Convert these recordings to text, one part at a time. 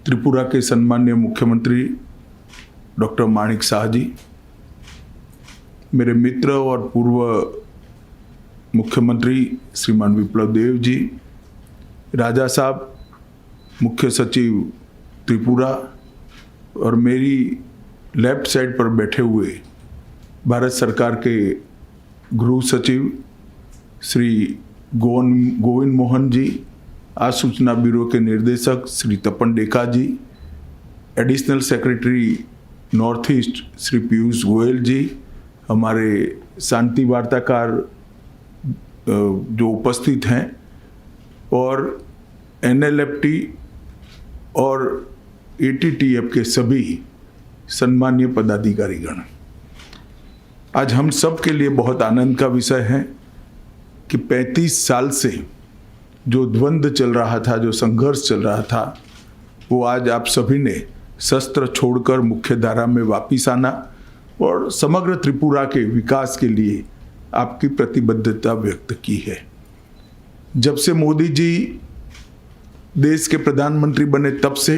त्रिपुरा के सम्माननीय मुख्यमंत्री डॉक्टर माणिक साह जी, मेरे मित्र और पूर्व मुख्यमंत्री श्रीमान विप्लव देव जी, राजा साहब मुख्य सचिव त्रिपुरा और मेरी लेफ्ट साइड पर बैठे हुए भारत सरकार के गृह सचिव श्री गोविंद मोहन जी, आसूचना ब्यूरो के निर्देशक Shri Tapan Deka ji, additional secretary north east Shri Piyush Goyal ji, हमारे शांति वार्ताकार जो उपस्थित हैं, और NLFT और ATTF के सभी सम्मानीय पदाधिकारीगण। आज हम सब के लिए बहुत आनंद का विषय है कि 35 साल से जो द्वंद्व चल रहा था, जो संघर्ष चल रहा था, वो आज आप सभी ने शस्त्र छोड़कर मुख्य धारा में वापिस आना और समग्र त्रिपुरा के विकास के लिए आपकी प्रतिबद्धता व्यक्त की है। जब से मोदी जी देश के प्रधानमंत्री बने तब से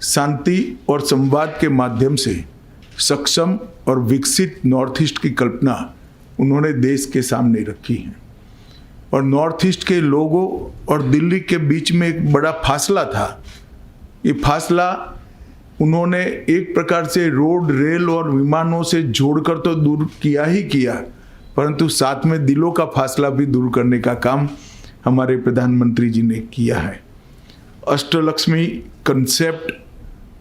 शांति और संवाद के माध्यम से सक्षम और विकसित नॉर्थ ईस्ट की कल्पना उन्होंने देश के सामने रखी है। और नॉर्थ ईस्ट के लोगों और दिल्ली के बीच में एक बड़ा फासला था। ये फासला उन्होंने एक प्रकार से रोड, रेल और विमानों से जोड़कर तो दूर किया ही किया, परंतु साथ में दिलों का फासला भी दूर करने का काम हमारे प्रधानमंत्री जी ने किया है। अष्टलक्ष्मी कंसेप्ट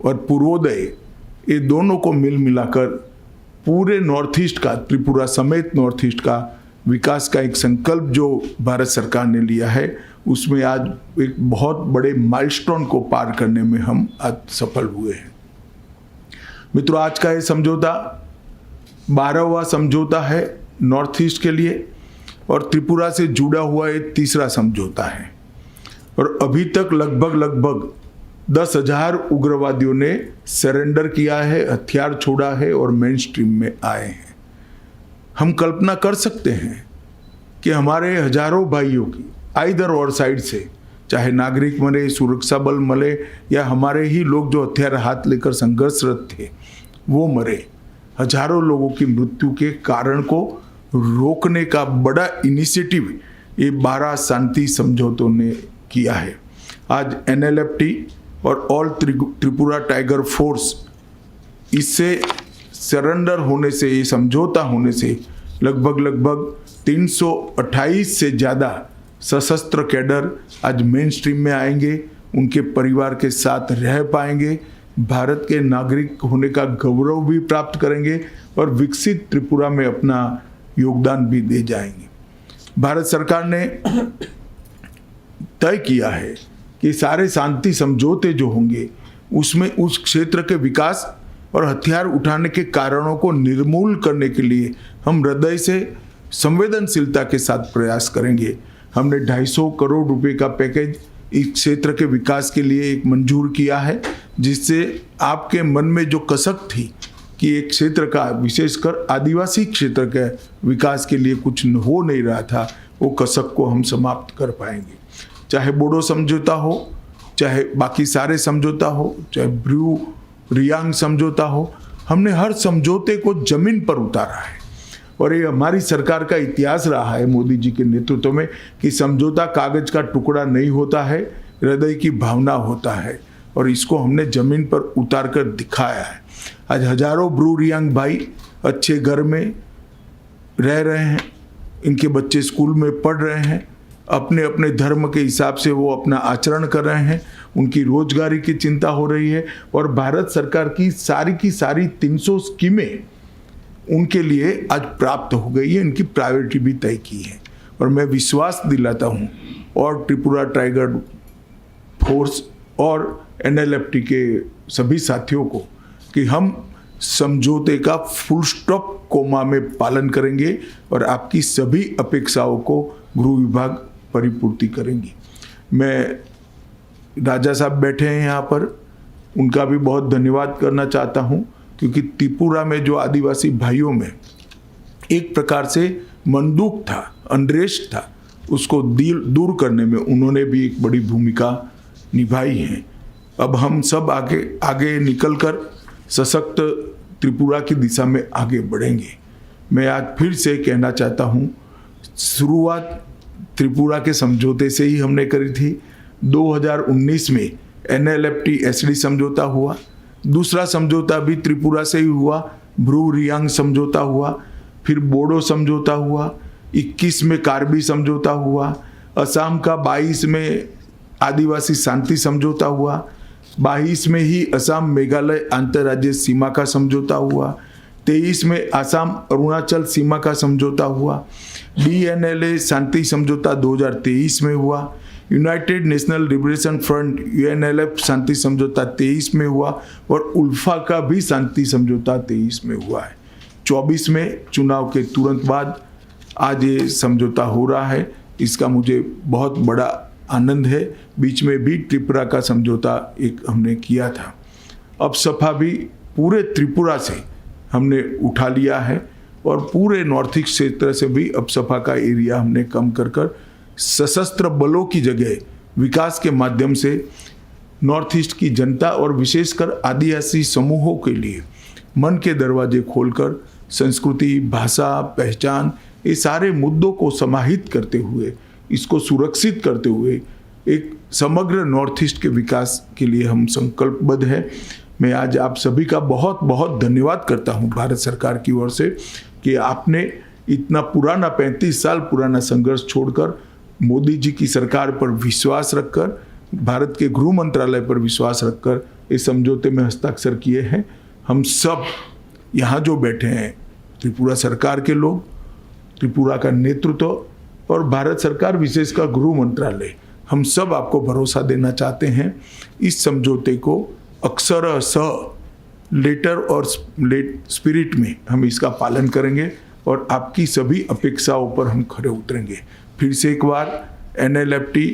और पूर्वोदय, ये दोनों को मिल मिलाकर पूरे नॉर्थ ईस्ट का, त्रिपुरा समेत नॉर्थ ईस्ट का विकास का एक संकल्प जो भारत सरकार ने लिया है, उसमें आज एक बहुत बड़े माइलस्टोन को पार करने में हम आज सफल हुए हैं। मित्रों, आज का ये समझौता 12वां समझौता है नॉर्थ ईस्ट के लिए और त्रिपुरा से जुड़ा हुआ एक तीसरा समझौता है। और अभी तक लगभग 10,000 उग्रवादियों ने सरेंडर किया है, हथियार छोड़ा है और मेन स्ट्रीम में आए हैं। हम कल्पना कर सकते हैं कि हमारे हजारों भाइयों की आइदर और साइड से, चाहे नागरिक मरे, सुरक्षा बल मरे या हमारे ही लोग जो हथियार हाथ लेकर संघर्षरत थे वो मरे, हजारों लोगों की मृत्यु के कारण को रोकने का बड़ा इनिशिएटिव ये 12 शांति समझौतों ने किया है। आज NLFT और ऑल त्रिपुरा टाइगर फोर्स, इससे सरेंडर होने से, ये समझौता होने से लगभग 328 से ज़्यादा सशस्त्र कैडर आज मेन स्ट्रीम में आएंगे, उनके परिवार के साथ रह पाएंगे, भारत के नागरिक होने का गौरव भी प्राप्त करेंगे और विकसित त्रिपुरा में अपना योगदान भी दे जाएंगे। भारत सरकार ने तय किया है कि सारे शांति समझौते जो होंगे उसमें उस क्षेत्र के विकास और हथियार उठाने के कारणों को निर्मूल करने के लिए हम हृदय से संवेदनशीलता के साथ प्रयास करेंगे। हमने 250 करोड़ रुपए का पैकेज इस क्षेत्र के विकास के लिए एक मंजूर किया है, जिससे आपके मन में जो कसक थी कि एक क्षेत्र का, विशेषकर आदिवासी क्षेत्र के विकास के लिए कुछ हो नहीं रहा था, वो कसक को हम समाप्त कर पाएंगे। चाहे बोडो समझौता हो, चाहे बाकी सारे समझौता हो, चाहे ब्रू रियांग समझौता हो, हमने हर समझौते को जमीन पर उतारा है। और ये हमारी सरकार का इतिहास रहा है मोदी जी के नेतृत्व में कि समझौता कागज का टुकड़ा नहीं होता है, हृदय की भावना होता है, और इसको हमने जमीन पर उतार कर दिखाया है। आज हजारों ब्रू रियांग भाई अच्छे घर में रह रहे हैं, इनके बच्चे स्कूल में पढ़ रहे हैं, अपने अपने धर्म के हिसाब से वो अपना आचरण कर रहे हैं, उनकी रोजगारी की चिंता हो रही है और भारत सरकार की सारी 300 स्कीमें उनके लिए आज प्राप्त हो गई है, इनकी प्रायोरिटी भी तय की है। और मैं विश्वास दिलाता हूँ और त्रिपुरा टाइगर फोर्स और NLFT के सभी साथियों को कि हम समझौते का फुल स्टॉप कोमा में पालन करेंगे और आपकी सभी अपेक्षाओं को गृह विभाग परिपूर्ति करेंगी। मैं राजा साहब बैठे हैं यहाँ पर, उनका भी बहुत धन्यवाद करना चाहता हूँ, क्योंकि त्रिपुरा में जो आदिवासी भाइयों में एक प्रकार से मंदुक था, अनरेस्ट था, उसको दूर करने में उन्होंने भी एक बड़ी भूमिका निभाई है। अब हम सब आगे आगे निकलकर सशक्त त्रिपुरा की दिशा में आगे बढ़ेंगे। मैं आज फिर से कहना चाहता हूँ, शुरुआत त्रिपुरा के समझौते से ही हमने करी थी। 2019 में NLFT-SD समझौता हुआ, दूसरा समझौता भी त्रिपुरा से ही हुआ, ब्रू रियांग समझौता हुआ, फिर बोडो समझौता हुआ, 21 में कार्बी समझौता हुआ, असम का 22 में आदिवासी शांति समझौता हुआ, 22 में ही असम मेघालय अंतर्राज्यीय सीमा का समझौता हुआ, 23 में असम अरुणाचल सीमा का समझौता हुआ, DNLA शांति समझौता 2023 में हुआ, United national liberation front UNLF शांति समझौता 23 में हुआ और उल्फा का भी शांति समझौता 23 में हुआ है। 24 में चुनाव के तुरंत बाद आज ये समझौता हो रहा है, इसका मुझे बहुत बड़ा आनंद है। बीच में भी त्रिपुरा का समझौता एक हमने किया था। अब सपा भी पूरे त्रिपुरा से हमने उठा लिया है और पूरे नॉर्थ ईस्ट क्षेत्र से भी अब सपा का एरिया हमने कम कर सशस्त्र बलों की जगह विकास के माध्यम से नॉर्थ ईस्ट की जनता और विशेषकर आदिवासी समूहों के लिए मन के दरवाजे खोलकर संस्कृति, भाषा, पहचान, ये सारे मुद्दों को समाहित करते हुए, इसको सुरक्षित करते हुए एक समग्र नॉर्थ ईस्ट के विकास के लिए हम संकल्पबद्ध हैं। मैं आज आप सभी का बहुत बहुत धन्यवाद करता हूं भारत सरकार की ओर से कि आपने इतना पुराना 35 साल पुराना संघर्ष छोड़कर मोदी जी की सरकार पर विश्वास रखकर, भारत के गृह मंत्रालय पर विश्वास रखकर इस समझौते में हस्ताक्षर किए हैं। हम सब यहाँ जो बैठे हैं, त्रिपुरा सरकार के लोग, त्रिपुरा का नेतृत्व और भारत सरकार विशेषकर गृह मंत्रालय, हम सब आपको भरोसा देना चाहते हैं। इस समझौते को अक्षरशः लेटर और स्पिरिट में हम इसका पालन करेंगे और आपकी सभी अपेक्षाओं पर हम खरे उतरेंगे। फिर से एक बार NLFT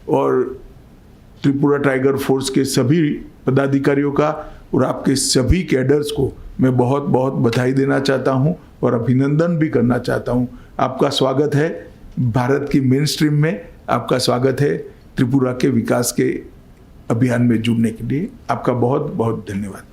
और त्रिपुरा टाइगर फोर्स के सभी पदाधिकारियों का और आपके सभी कैडर्स को मैं बहुत बहुत बधाई देना चाहता हूं और अभिनंदन भी करना चाहता हूं। आपका स्वागत है भारत की मेन स्ट्रीम में, आपका स्वागत है त्रिपुरा के विकास के अभियान में जुड़ने के लिए। आपका बहुत बहुत धन्यवाद।